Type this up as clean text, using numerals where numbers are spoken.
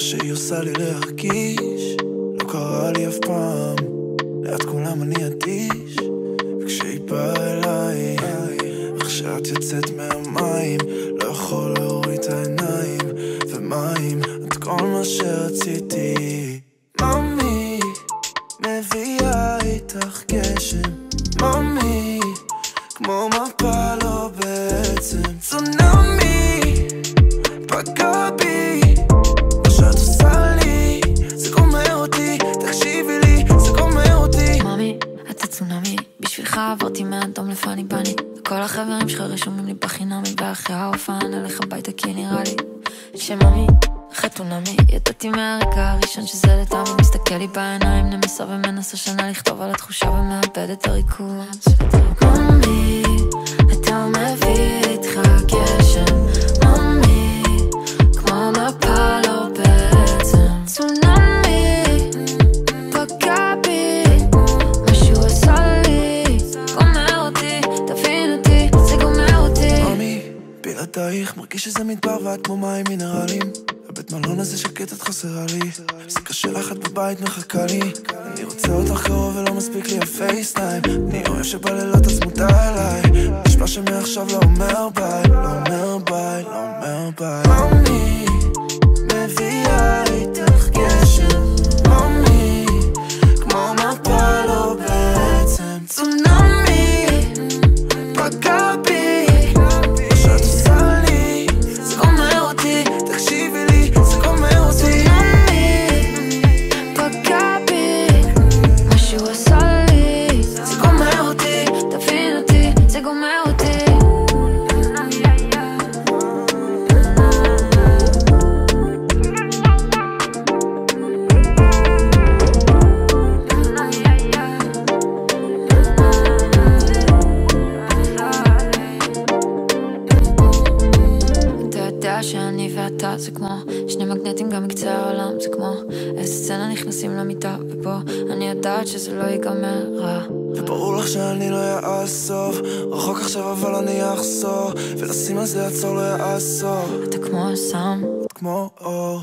שהיא עושה לי להרגיש לא קרה לי אף פעם, ליד כולם אני אדיש. וכשהיא באה אליי, איך שאת יוצאת מהמים, לא יכול להוריד את העיניים, ומים את כל מה שרציתי. ממי מביאה איתך גשם, ממי כמו מפה לא בעצם צונאמי פגע בי. מה שאת עושה לי זה גומר אותי, תקשיבי לי זה גומר אותי. ממי אתה צונאמי, בשבילך עברתי מהאדום לפני פני, וכל החברים שלך רשומים לי בחינמי, ואחרי ההופעה נלך הביתה כי נראה לי שממי חתונמי. ידעתי מהרגע הראשון שזה לטעמי, מסתכל לי בעיניים נמסה ומנסה שנה לכתוב על התחושה ומאבד את הריכוז. ממי אתה מביא איתך גשם, ממי כמו מפה לא בעצם צונאמי פגע בי. משהו עשה לי גומר אותי, תבין אותי זה גומר אותי. ממי בלעדייך מרגיש שזה מדבר ואת כמו מים מינרלים. הבית מלון הזה שקט את חסרה לי, זה קשה לך את בבית מחכה לי. אני רוצה אותך קרוב ולא מספיק לי הפייסטיים, אני אוהב שבלילות את צמודה אליי, נשמע שמעכשיו לא אומר ביי, לא אומר ביי, לא אומר ביי. ממי מביאה איתך גשם, ממי כמו מפה לא בעצם צונאמי פגע בי. מה שאת עושה לי זה גומר אותי, תקשיבי לי זה גומר אותי. פגע בי, משהו עשה לי זה גומר אותי, תבין אותי זה גומר אותי. שאני ואתה זה כמו שני מגנטים גם מקצה העולם, זה כמו איזה סצנה נכנסים למיטה, ופה אני יודעת שזה לא ייגמר רע, וברור לך שאני לא יעשוב, רחוק עכשיו אבל אני אחזור, ולשים על זה עצור לא יעשור. אתה כמו סם, את כמו אור.